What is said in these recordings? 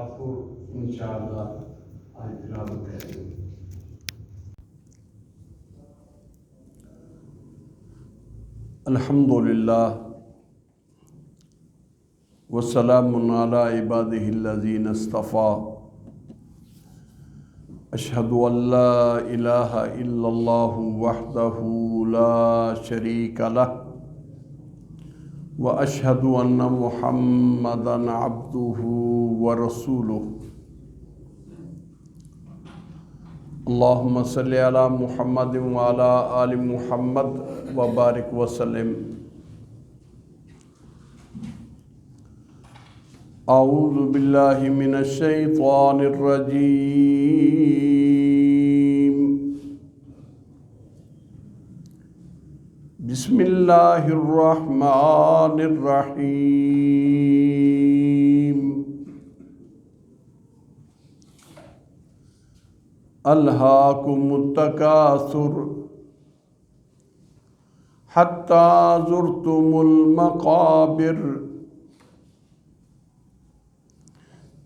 تکاثر انشاءاللہ آج تلاوت کریں گے۔ الحمدللہ والسلام علی عبادہ الذین اصطفیٰ، اشہد ان لا الہ الا اللہ وحدہ لا شریک لہ واشہد ان محمدا عبدہ ورسولہ۔ اللہم صلی علی محمد وعلی آل محمد وبارک وسلم۔ اعوذ باللہ من الشیطان الرجیم، بسم اللہ الرحمن الرحیم۔ الہاکم التکاثر حتی زرتم المقابر،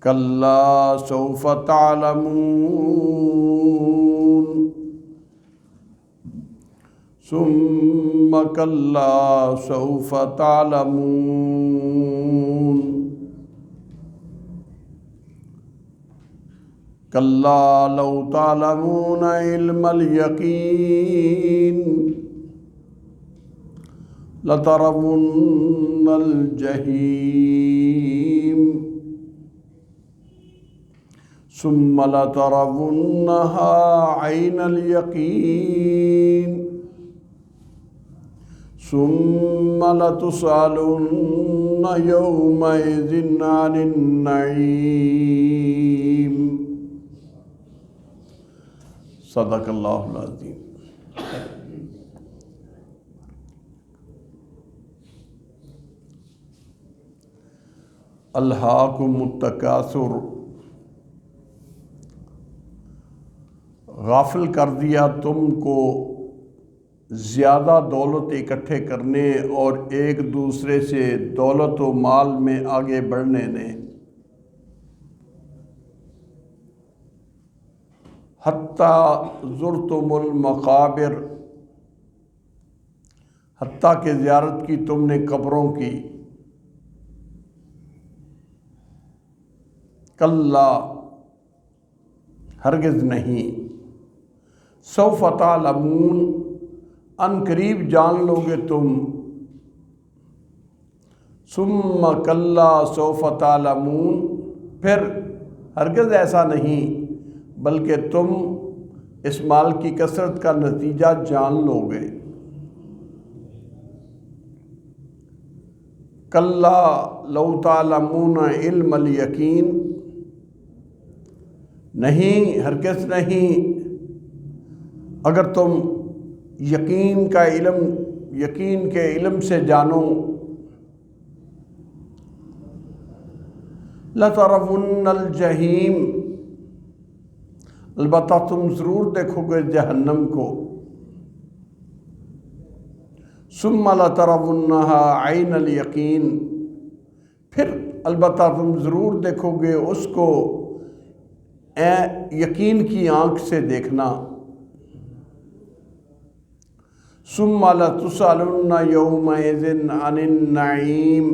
کلا سوف تعلمون ثم کلا سوف تعلمون کلا لو تعلمون علم الیقین لترون الجحیم ثم لترونها عین الیقین ثم لتسألن یومئذ عن النعیم۔ صدق اللہ العظیم۔ الہاکم التکاثر، غافل کر دیا تم کو زیادہ دولت اکٹھے کرنے اور ایک دوسرے سے دولت و مال میں آگے بڑھنے نے، حتیٰ زرتم المقابر، حتیٰ کہ زیارت کی تم نے قبروں کی، کلا ہرگز نہیں، سوف تعلمون ان قریب جان لو گے تم، ثم کلا سوف تعلمون پھر ہرگز ایسا نہیں بلکہ تم اس مال کی کثرت کا نتیجہ جان لو گے۔ کلا لو تعلمون علم الیقین، نہیں ہرگز نہیں اگر تم یقین کے علم سے جانو، لَتَرَوُنَّ الْجَحِيمَ، البتہ تم ضرور دیکھو گے جہنم کو، ثُمَّ لَتَرَوُنَّهَا عَيْنَ الْيَقِينِ، پھر البتہ تم ضرور دیکھو گے اس کو یقین کی آنکھ سے دیکھنا، ثُمَّ لَتُسْأَلُنَّ يَوْمَئِذٍ عَنِ النَّعِيمِ،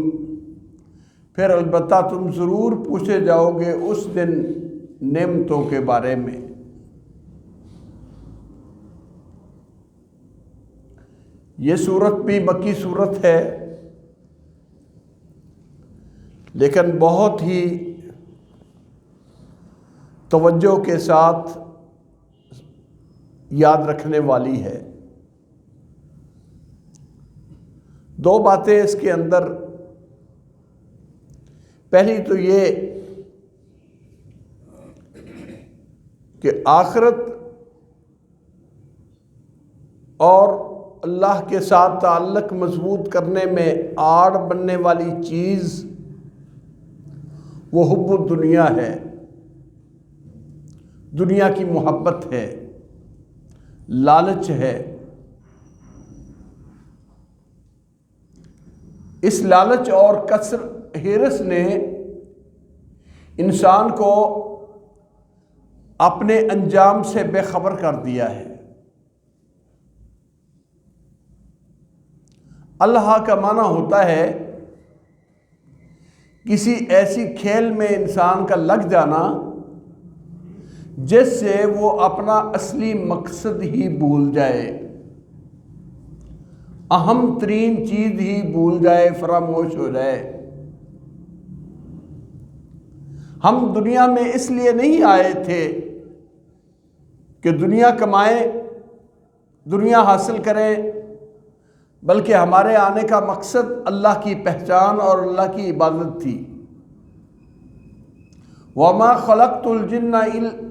پھر البتہ تم ضرور پوچھے جاؤ گے اس دن نعمتوں کے بارے میں۔ یہ سورت بھی مکی سورت ہے لیکن بہت ہی توجہ کے ساتھ یاد رکھنے والی ہے۔ دو باتیں اس کے اندر، پہلی تو یہ کہ آخرت اور اللہ کے ساتھ تعلق مضبوط کرنے میں آڑ بننے والی چیز وہ حب الدنیا ہے، دنیا کی محبت ہے، لالچ ہے۔ اس لالچ اور کثر ہرس نے انسان کو اپنے انجام سے بے خبر کر دیا ہے۔ اللہ کا معنی ہوتا ہے کسی ایسی کھیل میں انسان کا لگ جانا جس سے وہ اپنا اصلی مقصد ہی بھول جائے، اہم ترین چیز ہی بھول جائے، فراموش ہو جائے۔ ہم دنیا میں اس لیے نہیں آئے تھے کہ دنیا کمائیں، دنیا حاصل کریں، بلکہ ہمارے آنے کا مقصد اللہ کی پہچان اور اللہ کی عبادت تھی۔ وَمَا خَلَقْتُ الْجِنَّ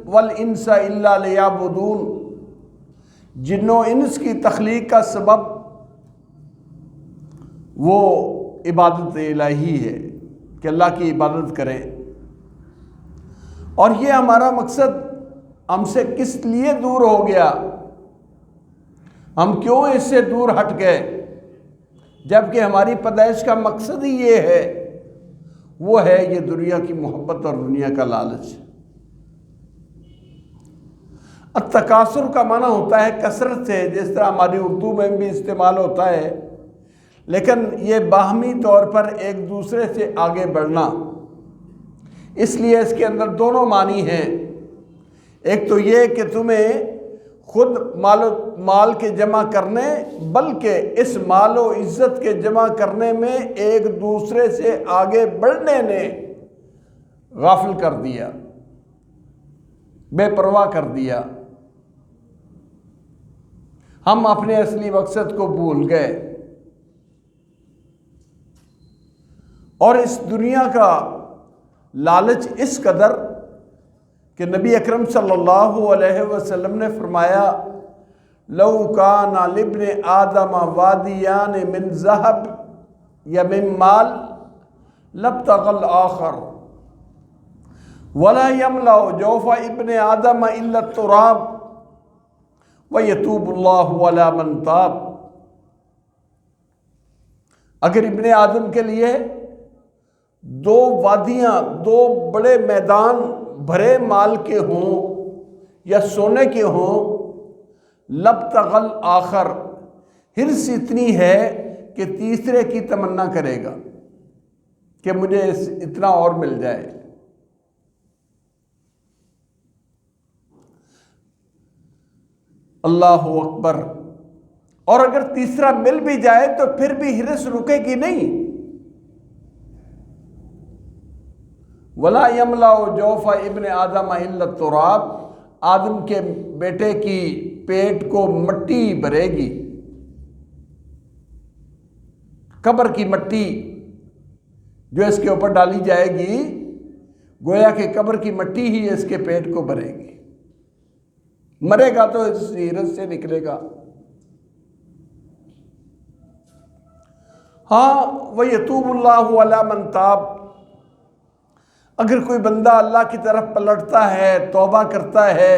وَالْإِنسَ إِلَّا لِيَعْبُدُونَ، جن و انس کی تخلیق کا سبب وہ عبادت الہی ہے کہ اللہ کی عبادت کریں، اور یہ ہمارا مقصد ہم سے کس لیے دور ہو گیا، ہم کیوں اس سے دور ہٹ گئے، جبکہ ہماری پیدائش کا مقصد ہی یہ ہے، وہ ہے یہ دنیا کی محبت اور دنیا کا لالچ۔ التکاثر کا معنی ہوتا ہے کثرت سے، جس طرح ہماری اردو میں بھی استعمال ہوتا ہے، لیکن یہ باہمی طور پر ایک دوسرے سے آگے بڑھنا، اس لیے اس کے اندر دونوں معنی ہیں۔ ایک تو یہ کہ تمہیں خود مال کے جمع کرنے، بلکہ اس مال و عزت کے جمع کرنے میں ایک دوسرے سے آگے بڑھنے نے غافل کر دیا، بے پرواہ کر دیا، ہم اپنے اصلی مقصد کو بھول گئے، اور اس دنیا کا لالچ اس قدر کہ نبی اکرم صلی اللہ علیہ وسلم نے فرمایا لو کان لابن آدم وادیان من ذہب یا من مال لابتغى الآخر ولا يملأ جوف ابن آدم الا التراب ويتوب الله على من تاب۔ اگر ابن آدم کے لیے دو وادیاں، دو بڑے میدان بھرے مال کے ہوں یا سونے کے ہوں، لابتغى الآخر، حرص اتنی ہے کہ تیسرے کی تمنا کرے گا کہ مجھے اتنا اور مل جائے۔ اللہ اکبر۔ اور اگر تیسرا مل بھی جائے تو پھر بھی حرص رکے گی نہیں۔ ولا يملأ جوف ابن آدم الا التراب، آدم کے بیٹے کی پیٹ کو مٹی بھرے گی، قبر کی مٹی جو اس کے اوپر ڈالی جائے گی، گویا کہ قبر کی مٹی ہی اس کے پیٹ کو بھرے گی، مرے گا تو اس حرص سے نکلے گا۔ ہاں وَيَتُوبُ اللَّهُ عَلَى مَن تاب، اگر کوئی بندہ اللہ کی طرف پلٹتا ہے، توبہ کرتا ہے،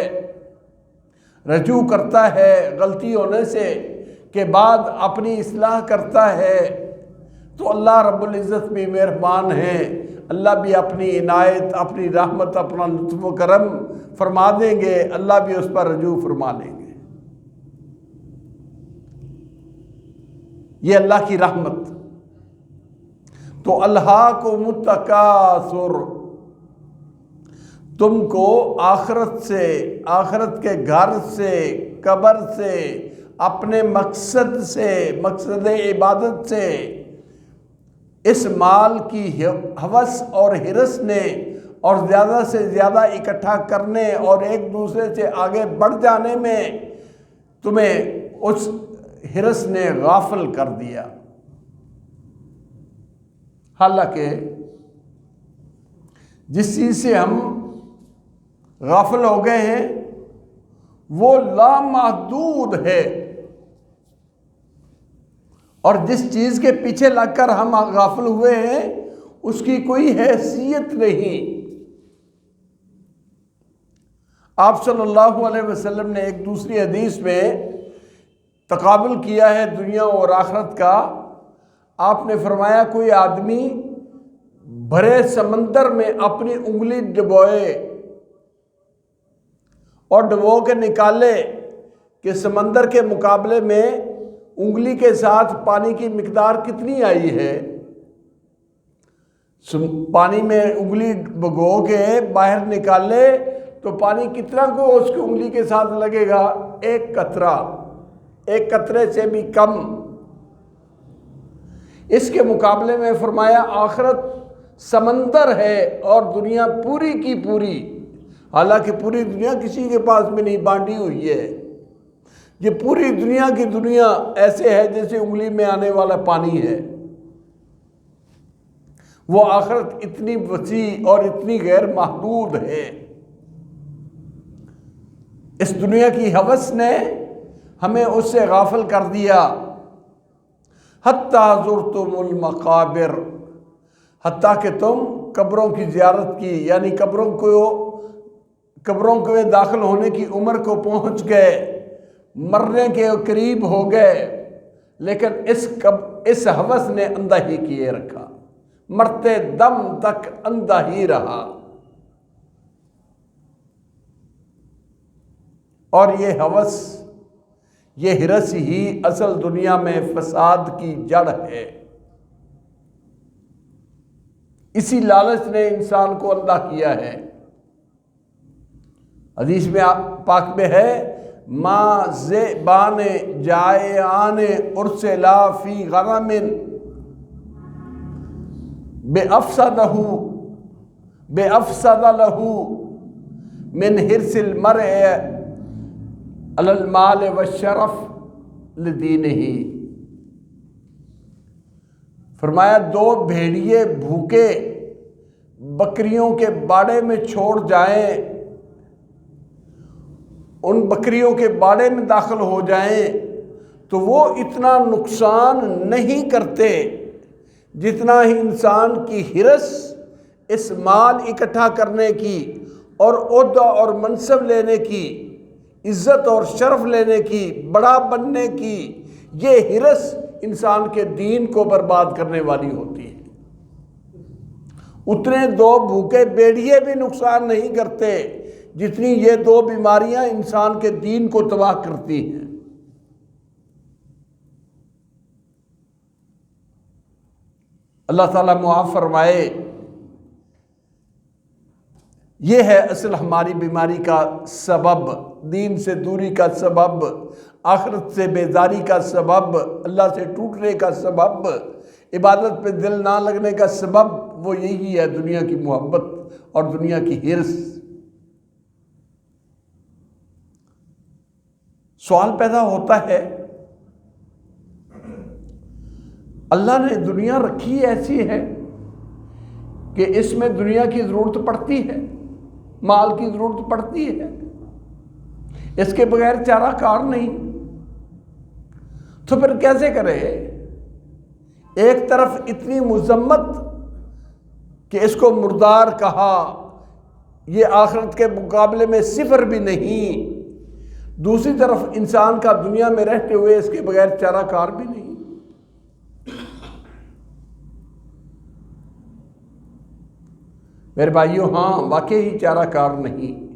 رجوع کرتا ہے غلطی ہونے سے کے بعد اپنی اصلاح کرتا ہے، تو اللہ رب العزت بھی مہربان ہیں، اللہ بھی اپنی عنایت، اپنی رحمت، اپنا لطف و کرم فرما دیں گے، اللہ بھی اس پر رجوع فرما لیں گے۔ یہ اللہ کی رحمت۔ تو الہاکم التکاثر، تم کو آخرت سے، آخرت کے گھر سے، قبر سے، اپنے مقصد سے، مقصد عبادت سے، اس مال کی ہوس اور حرص نے، اور زیادہ سے زیادہ اکٹھا کرنے اور ایک دوسرے سے آگے بڑھ جانے میں تمہیں اس حرص نے غافل کر دیا۔ حالانکہ جس چیز سے ہم غافل ہو گئے ہیں وہ لامحدود ہے، اور جس چیز کے پیچھے لگ کر ہم غافل ہوئے ہیں اس کی کوئی حیثیت نہیں۔ آپ صلی اللہ علیہ وسلم نے ایک دوسری حدیث میں تقابل کیا ہے دنیا اور آخرت کا۔ آپ نے فرمایا کوئی آدمی بھرے سمندر میں اپنی انگلی ڈبوئے اور ڈبو کے نکالے کہ سمندر کے مقابلے میں انگلی کے ساتھ پانی کی مقدار کتنی آئی ہے، پانی میں انگلی بھگو کے باہر نکالے تو پانی کتنا کو اس کی انگلی کے ساتھ لگے گا؟ ایک قطرہ، ایک قطرے سے بھی کم۔ اس کے مقابلے میں فرمایا آخرت سمندر ہے اور دنیا پوری کی پوری، حالانکہ پوری دنیا کسی کے پاس میں نہیں بانٹی ہوئی ہے، یہ پوری دنیا کی دنیا ایسے ہے جیسے انگلی میں آنے والا پانی ہے۔ وہ آخرت اتنی وسیع اور اتنی غیر محدود ہے۔ اس دنیا کی ہوس نے ہمیں اس سے غافل کر دیا۔ حتیٰ زرتم المقابر، حتیٰ کہ تم قبروں کی زیارت کی، یعنی قبروں کو داخل ہونے کی عمر کو پہنچ گئے، مرنے کے قریب ہو گئے، لیکن اس ہوس نے اندھا ہی کیے رکھا، مرتے دم تک اندھا ہی رہا۔ اور یہ ہوس، یہ ہرس ہی اصل دنیا میں فساد کی جڑ ہے۔ اسی لالچ نے انسان کو اندھا کیا ہے۔ حدیث میں پاک میں ہے ما ذئبان جائعان ارسلا فی غنم بأفسد له من حرص المرء علی المال والشرف لدینہ۔ فرمایا دو بھیڑیے بھوکے بکریوں کے باڑے میں چھوڑ جائیں، ان بکریوں کے باڑے میں داخل ہو جائیں تو وہ اتنا نقصان نہیں کرتے جتنا ہی انسان کی ہرس اس مال اکٹھا کرنے کی اور عہدہ اور منصب لینے کی، عزت اور شرف لینے کی، بڑا بننے کی، یہ ہرس انسان کے دین کو برباد کرنے والی ہوتی ہے۔ اتنے دو بھوکے بیڑیے بھی نقصان نہیں کرتے جتنی یہ دو بیماریاں انسان کے دین کو تباہ کرتی ہیں۔ اللہ تعالیٰ معاف فرمائے۔ یہ ہے اصل ہماری بیماری کا سبب، دین سے دوری کا سبب، آخرت سے بیزاری کا سبب، اللہ سے ٹوٹنے کا سبب، عبادت پہ دل نہ لگنے کا سبب وہ یہی ہے، دنیا کی محبت اور دنیا کی ہرس۔ سوال پیدا ہوتا ہے اللہ نے دنیا رکھی ایسی ہے کہ اس میں دنیا کی ضرورت پڑتی ہے، مال کی ضرورت پڑتی ہے، اس کے بغیر چارہ کار نہیں، تو پھر کیسے کرے؟ ایک طرف اتنی مذمت کہ اس کو مردار کہا، یہ آخرت کے مقابلے میں صفر بھی نہیں، دوسری طرف انسان کا دنیا میں رہتے ہوئے اس کے بغیر چارہ کار بھی نہیں۔ میرے بھائیو، ہاں واقعی چارہ کار نہیں۔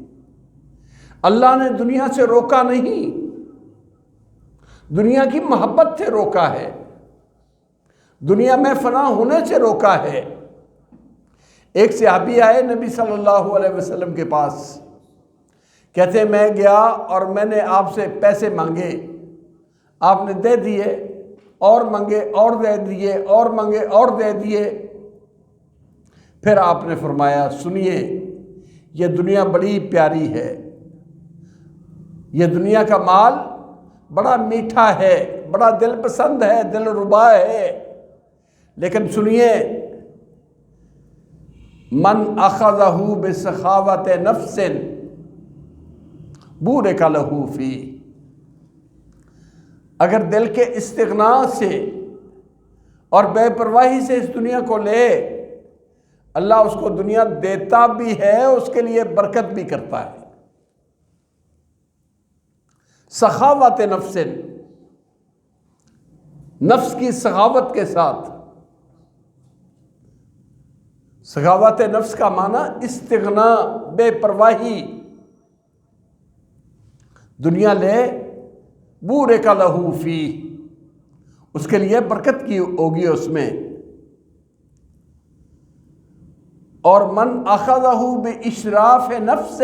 اللہ نے دنیا سے روکا نہیں، دنیا کی محبت سے روکا ہے، دنیا میں فنا ہونے سے روکا ہے۔ ایک صحابی آئے نبی صلی اللہ علیہ وسلم کے پاس، کہتے ہیں میں گیا اور میں نے آپ سے پیسے مانگے، آپ نے دے دیے، اور مانگے اور دے دیے، اور مانگے اور دے دیے۔ پھر آپ نے فرمایا سنیے، یہ دنیا بڑی پیاری ہے، یہ دنیا کا مال بڑا میٹھا ہے، بڑا دل پسند ہے، دل ربا ہے، لیکن سنیے من اخذہ بسخاوت نفس بورک لہ فی، اگر دل کے استغنا سے اور بے پرواہی سے اس دنیا کو لے، اللہ اس کو دنیا دیتا بھی ہے، اس کے لیے برکت بھی کرتا ہے۔ سخاوت نفس، نفس کی سخاوت کے ساتھ سخاوت نفس کا معنی استغنا، بے پرواہی، دنیا لے بورک لہ فی، اس کے لیے برکت کی ہوگی اس میں، اور من اخذہ باشراف نفس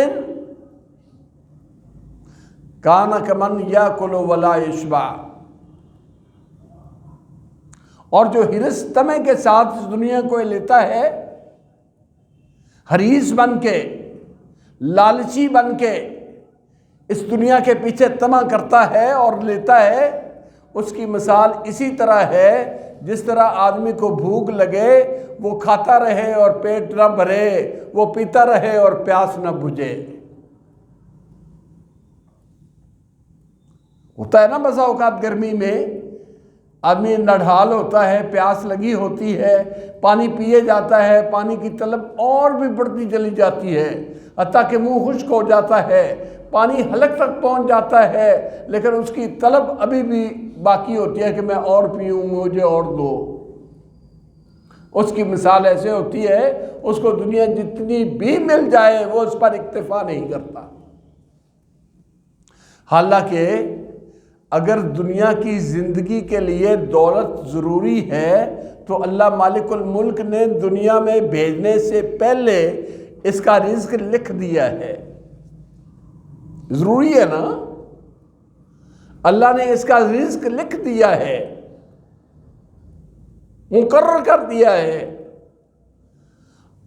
کان کمن یاکل ولا یشبع، اور جو حرص طمع کے ساتھ اس دنیا کو لیتا ہے، حریص بن کے، لالچی بن کے اس دنیا کے پیچھے طمع کرتا ہے اور لیتا ہے، اس کی مثال اسی طرح ہے جس طرح آدمی کو بھوک لگے، وہ کھاتا رہے اور پیٹ نہ بھرے، وہ پیتا رہے اور پیاس نہ بجھے۔ ہوتا ہے نا بسا اوقات گرمی میں آدمی نڈھال ہوتا ہے، پیاس لگی ہوتی ہے، پانی پیے جاتا ہے، پانی کی طلب اور بھی بڑھتی چلی جاتی ہے، حتیٰ کہ منہ خشک ہو جاتا ہے، پانی حلق تک پہنچ جاتا ہے، لیکن اس کی طلب ابھی بھی باقی ہوتی ہے کہ میں اور پیوں، مجھے اور دو۔ اس کی مثال ایسے ہوتی ہے، اس کو دنیا جتنی بھی مل جائے وہ اس پر اکتفا نہیں کرتا۔ حالانکہ اگر دنیا کی زندگی کے لیے دولت ضروری ہے تو اللہ مالک الملک نے دنیا میں بھیجنے سے پہلے اس کا رزق لکھ دیا ہے۔ ضروری ہے نا، اللہ نے اس کا رزق لکھ دیا ہے، مقرر کر دیا ہے،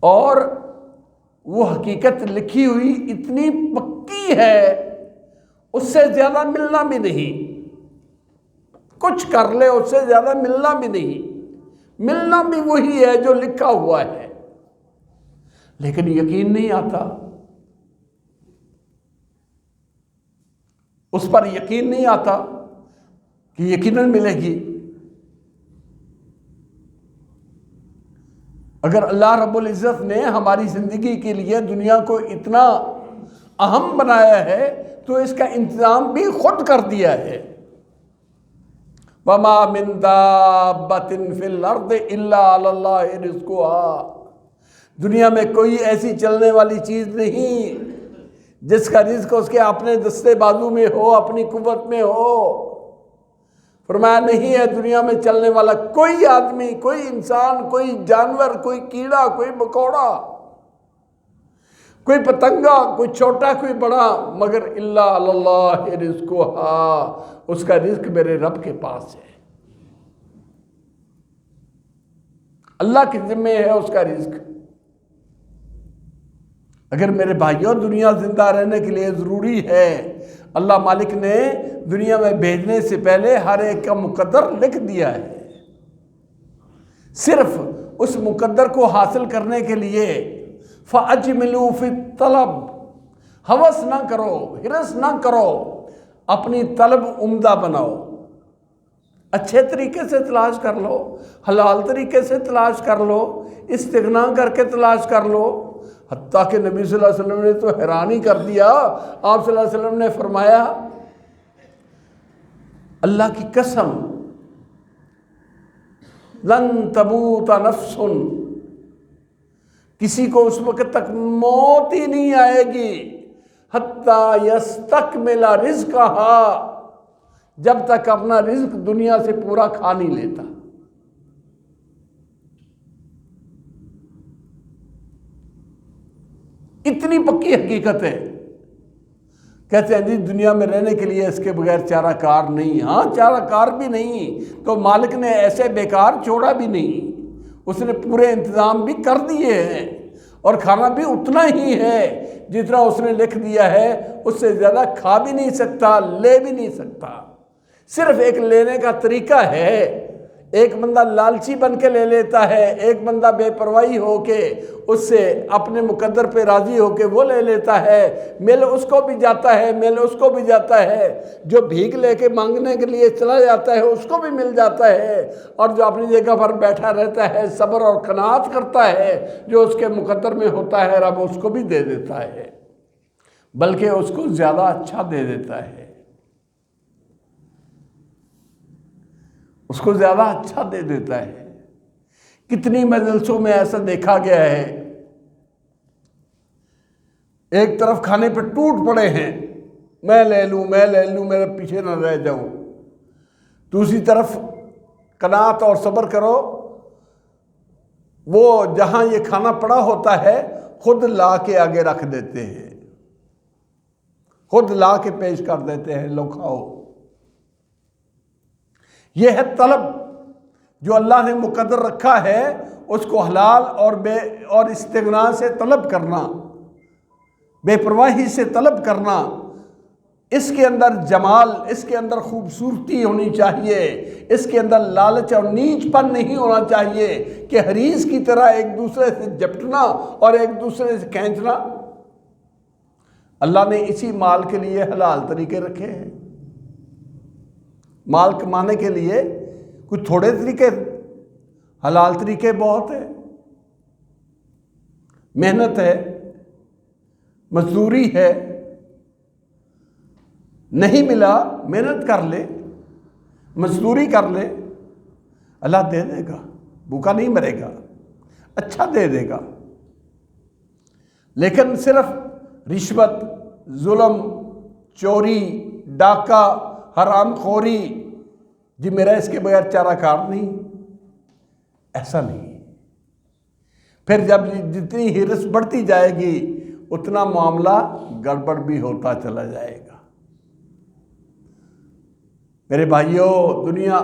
اور وہ حقیقت لکھی ہوئی اتنی پکی ہے، اس سے زیادہ ملنا بھی نہیں، کچھ کر لے اس سے زیادہ ملنا بھی نہیں، ملنا بھی وہی ہے جو لکھا ہوا ہے، لیکن یقین نہیں آتا، اس پر یقین نہیں آتا کہ یقیناً ملے گی۔ اگر اللہ رب العزت نے ہماری زندگی کے لیے دنیا کو اتنا اہم بنایا ہے تو اس کا انتظام بھی خود کر دیا ہے۔ وَمَا مِن دَابَّةٍ فِي الْأَرْضِ إِلَّا عَلَى اللَّهِ رِزْقُهَا، دنیا میں کوئی ایسی چلنے والی چیز نہیں جس کا رزق اس کے اپنے دستے بازو میں ہو، اپنی قوت میں ہو۔ فرمایا نہیں ہے دنیا میں چلنے والا کوئی آدمی، کوئی انسان، کوئی جانور، کوئی کیڑا، کوئی مکوڑا، کوئی پتنگا، کوئی چھوٹا کوئی بڑا، مگر الا علی اللہ رزقھا، اس کا رزق میرے رب کے پاس ہے، اللہ کے ذمے ہے اس کا رزق۔ اگر میرے بھائیوں دنیا زندہ رہنے کے لیے ضروری ہے، اللہ مالک نے دنیا میں بھیجنے سے پہلے ہر ایک کا مقدر لکھ دیا ہے، صرف اس مقدر کو حاصل کرنے کے لیے فَأَجْمِلُوا فِي الطَّلَبِ، ہوس نہ کرو، حرص نہ کرو، اپنی طلب عمدہ بناؤ، اچھے طریقے سے تلاش کر لو، حلال طریقے سے تلاش کر لو، استغنا کر کے تلاش کر لو۔ حتیٰ کہ نبی صلی اللہ علیہ وسلم نے تو حیران ہی کر دیا، آپ صلی اللہ علیہ وسلم نے فرمایا اللہ کی قسم لن تموت نفس، کسی کو اس وقت تک موت ہی نہیں آئے گی حتیٰ یستکمل رزقہا، جب تک اپنا رزق دنیا سے پورا کھا نہیں لیتا۔ اتنی پکی حقیقت ہے۔ کہتے ہیں جی دنیا میں رہنے کے لیے اس کے بغیر چارہ کار نہیں۔ ہاں چارہ کار بھی نہیں تو مالک نے ایسے بیکار چھوڑا بھی نہیں، اس نے پورے انتظام بھی کر دیے ہیں، اور کھانا بھی اتنا ہی ہے جتنا اس نے لکھ دیا ہے، اس سے زیادہ کھا بھی نہیں سکتا، لے بھی نہیں سکتا۔ صرف ایک لینے کا طریقہ ہے، ایک بندہ لالچی بن کے لے لیتا ہے، ایک بندہ بے پرواہی ہو کے اس سے اپنے مقدر پہ راضی ہو کے وہ لے لیتا ہے، مل اس کو بھی جاتا ہے، مل اس کو بھی جاتا ہے، جو بھیک لے کے مانگنے کے لیے چلا جاتا ہے اس کو بھی مل جاتا ہے، اور جو اپنی جگہ پر بیٹھا رہتا ہے صبر اور قناعت کرتا ہے، جو اس کے مقدر میں ہوتا ہے رب اس کو بھی دے دیتا ہے، بلکہ اس کو زیادہ اچھا دے دیتا ہے، اس کو زیادہ اچھا دے دیتا ہے۔ کتنی مجلسوں میں ایسا دیکھا گیا ہے، ایک طرف کھانے پہ ٹوٹ پڑے ہیں، میں لے لوں میرے پیچھے نہ رہ جاؤں، دوسری طرف قناعت اور صبر کرو، وہ جہاں یہ کھانا پڑا ہوتا ہے خود لا کے آگے رکھ دیتے ہیں، خود لا کے پیش کر دیتے ہیں، لو کھاؤ۔ یہ ہے طلب جو اللہ نے مقدر رکھا ہے، اس کو حلال اور استغنا سے طلب کرنا، بے پرواہی سے طلب کرنا، اس کے اندر جمال، اس کے اندر خوبصورتی ہونی چاہیے، اس کے اندر لالچ اور نیچ پن نہیں ہونا چاہیے کہ حریص کی طرح ایک دوسرے سے جپٹنا اور ایک دوسرے سے کھینچنا۔ اللہ نے اسی مال کے لیے حلال طریقے رکھے ہیں، مال کمانے کے لیے کچھ تھوڑے طریقے، حلال طریقے بہت ہیں، محنت ہے، مزدوری ہے، نہیں ملا محنت کر لے، مزدوری کر لے، اللہ دے دے گا، بھوکا نہیں مرے گا، اچھا دے دے گا۔ لیکن صرف رشوت، ظلم، چوری، ڈاکہ، حرام خوری، جی میرا اس کے بغیر چارہ کار نہیں، ایسا نہیں۔ پھر جب جتنی ہرس بڑھتی جائے گی اتنا معاملہ گڑبڑ بھی ہوتا چلا جائے گا۔ میرے بھائیوں، دنیا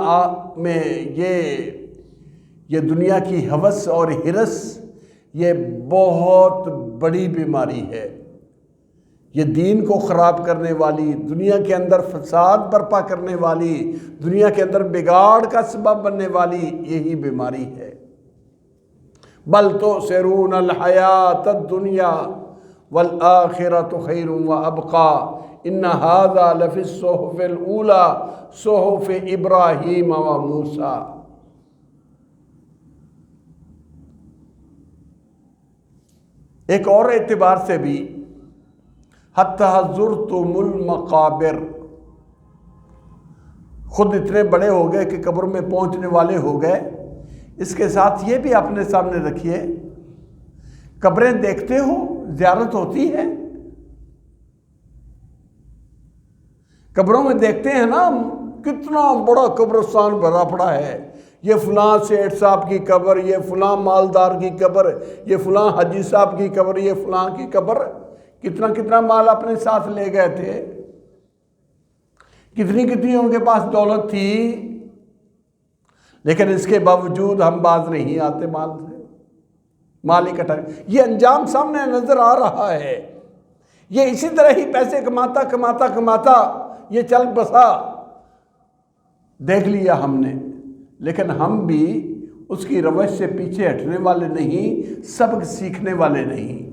میں یہ دنیا کی ہوس اور ہرس یہ بہت بڑی بیماری ہے، یہ دین کو خراب کرنے والی، دنیا کے اندر فساد برپا کرنے والی، دنیا کے اندر بگاڑ کا سبب بننے والی یہی بیماری ہے۔ بل تؤثرون الحیات الدنیا والآخرۃ خیر وابقی ان ھذا لفی الصحف الاولی صحف ابراہیم وموسیٰ۔ ایک اور اعتبار سے بھی حتی زرتم المقابر، خود اتنے بڑے ہو گئے کہ قبر میں پہنچنے والے ہو گئے، اس کے ساتھ یہ بھی اپنے سامنے رکھیے، قبریں دیکھتے ہو، زیارت ہوتی ہے، قبروں میں دیکھتے ہیں نا کتنا بڑا قبرستان بھرا پڑا ہے، یہ فلاں سیٹھ صاحب کی قبر، یہ فلاں مالدار کی قبر، یہ فلاں حاجی صاحب کی قبر، یہ فلاں کی قبر، کتنا مال اپنے ساتھ لے گئے تھے، کتنی ان کے پاس دولت تھی، لیکن اس کے باوجود ہم باز نہیں آتے مال سے، مال اکٹھا۔ یہ انجام سامنے نظر آ رہا ہے، یہ اسی طرح ہی پیسے کماتا یہ چل بسا، دیکھ لیا ہم نے، لیکن ہم بھی اس کی روش سے پیچھے ہٹنے والے نہیں، سبق سیکھنے والے نہیں۔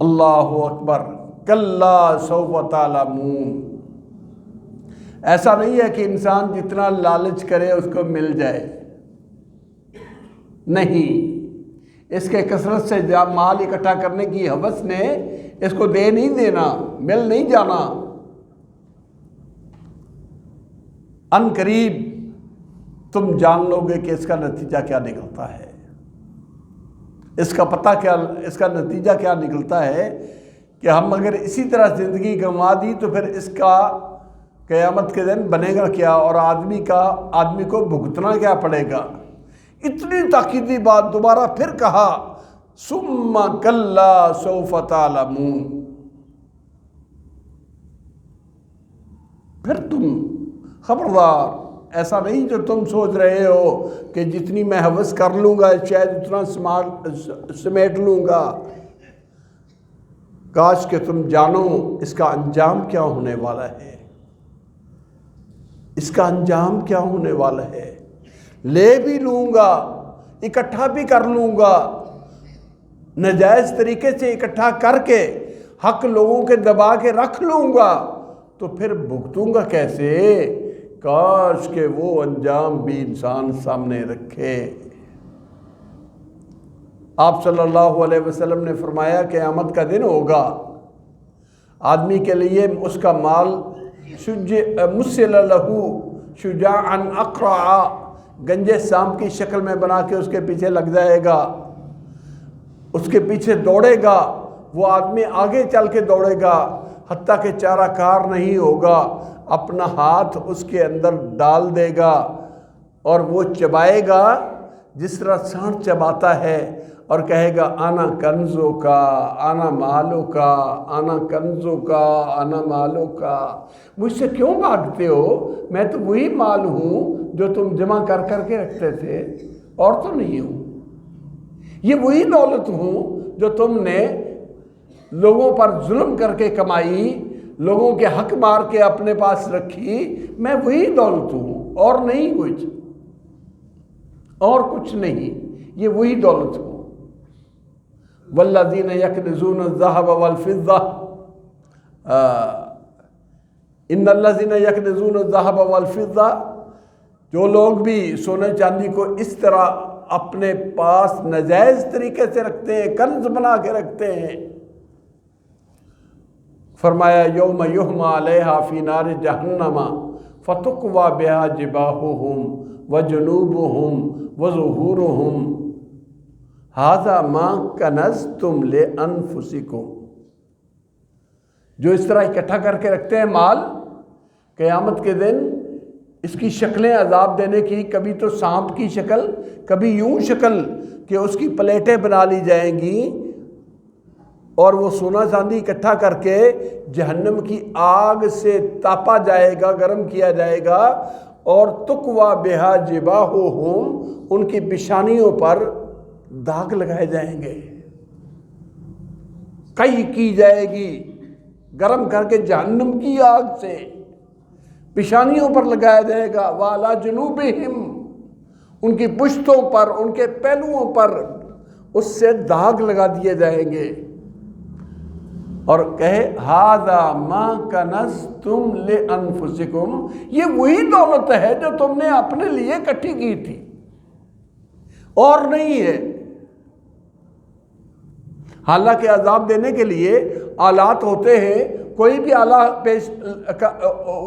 اللہ اکبر، کلا سوف تعلمون۔ ایسا نہیں ہے کہ انسان جتنا لالچ کرے اس کو مل جائے، نہیں، اس کے کثرت سے مال اکٹھا کرنے کی ہوس نے اس کو دے نہیں دینا، مل نہیں جانا، ان قریب تم جان لو گے کہ اس کا نتیجہ کیا نکلتا ہے، اس کا پتہ کیا، اس کا نتیجہ کیا نکلتا ہے کہ ہم اگر اسی طرح زندگی گنوا دی تو پھر اس کا قیامت کے دن بنے گا کیا، اور آدمی کو بھگتنا کیا پڑے گا۔ اتنی تاکیدی بات دوبارہ پھر کہا، ثم کلا سوف تعلمون، پھر تم خبردار، ایسا نہیں جو تم سوچ رہے ہو کہ جتنی میں ہوس کر لوں گا شاید اتنا سمیٹ لوں گا، کاش کہ تم جانو اس کا انجام کیا ہونے والا ہے، اس کا انجام کیا ہونے والا ہے۔ لے بھی لوں گا، اکٹھا بھی کر لوں گا، ناجائز طریقے سے اکٹھا کر کے حق لوگوں کے دبا کے رکھ لوں گا، تو پھر بھگتوں گا کیسے؟ کاش کہ وہ انجام بھی انسان سامنے رکھے۔ آپ صلی اللہ علیہ وسلم نے فرمایا کہ قیامت کا دن ہوگا، آدمی کے لیے اس کا مال مسل لہو شجاعن اقرعا، گنجے سانپ کی شکل میں بنا کے اس کے پیچھے لگ جائے گا، اس کے پیچھے دوڑے گا، وہ آدمی آگے چل کے دوڑے گا حتیٰ کہ چارہ کار نہیں ہوگا، اپنا ہاتھ اس کے اندر ڈال دے گا اور وہ چبائے گا جس طرح سانپ چباتا ہے، اور کہے گا آنا کنزوں کا آنا مالوں کا آنا کنزوں کا آنا مالوں کا، مجھ سے کیوں بھاگتے ہو؟ میں تو وہی مال ہوں جو تم جمع کر کر کے رکھتے تھے، اور تو نہیں ہوں، یہ وہی دولت ہوں جو تم نے لوگوں پر ظلم کر کے کمائی، لوگوں کے حق مار کے اپنے پاس رکھی، میں وہی دولت ہوں اور نہیں کچھ، اور کچھ نہیں، یہ وہی دولت ہوں۔ والذین یکنزون الذہب والفضہ، ان الذین یکنزون الذہب والفضہ، جو لوگ بھی سونے چاندی کو اس طرح اپنے پاس ناجائز طریقے سے رکھتے ہیں، کنز بنا کے رکھتے ہیں، فرمایا یوم یحمى علیہا فی نار جہنم فتقوی بہا جباہہم وجنوبہم وظہورہم ھذا ما کنزتم لانفسکم، جو اس طرح اکٹھا کر کے رکھتے ہیں مال، قیامت کے دن اس کی شکلیں عذاب دینے کی، کبھی تو سانپ کی شکل، کبھی یوں شکل کہ اس کی پلیٹیں بنا لی جائیں گی اور وہ سونا چاندی اکٹھا کر کے جہنم کی آگ سے تاپا جائے گا، گرم کیا جائے گا، اور تقوی بہا جباہہم، ان کی پیشانیوں پر داغ لگائے جائیں گے، کئی کی جائے گی گرم کر کے جہنم کی آگ سے، پیشانیوں پر لگایا جائے گا، وعلی جنوبہم، ان کی پشتوں پر، ان کے پہلوؤں پر اس سے داغ لگا دیے جائیں گے، اور کہے ھذا ما کنزتم لانفسکم، یہ وہی دولت ہے جو تم نے اپنے لیے اکٹھی کی تھی اور نہیں ہے۔ حالانکہ عذاب دینے کے لیے آلات ہوتے ہیں، کوئی بھی آلہ پیش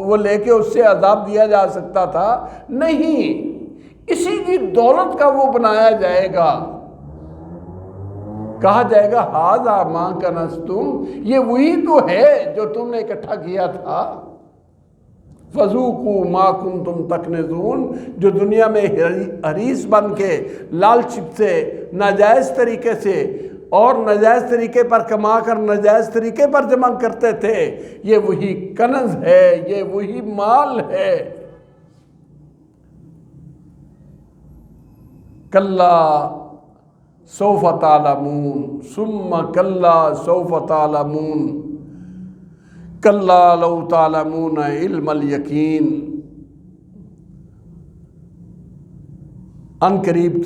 وہ لے کے اس سے عذاب دیا جا سکتا تھا، نہیں، اسی کی دولت کا وہ بنایا جائے گا، کہا جائے گا ھذا ما کنزتم، یہ وہی تو ہے جو تم نے اکٹھا کیا تھا، فذوقوا ما کنتم تکنزون، جو دنیا میں حریص بن کے لالچ سے ناجائز طریقے سے اور ناجائز طریقے پر کما کر ناجائز طریقے پر جمع کرتے تھے، یہ وہی کنز ہے، یہ وہی مال ہے۔ کلا سوف تعلمون ثم کلا سوف تعلمون کلا لو تعلمون علم الیقین، ان قریب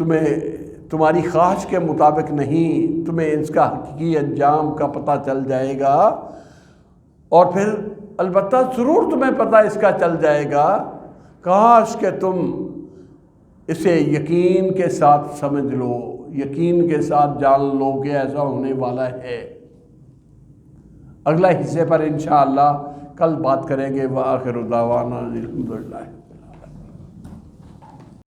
تمہاری خواہش کے مطابق نہیں، تمہیں اس کا حقیقی انجام کا پتہ چل جائے گا، اور پھر البتہ ضرور تمہیں پتہ اس کا چل جائے گا، کاش کہ تم اسے یقین کے ساتھ سمجھ لو، یقین کے ساتھ جان لو کہ ایسا ہونے والا ہے۔ اگلا حصے پر انشاءاللہ کل بات کریں گے۔ وآخر دعوانا الحمدللہ۔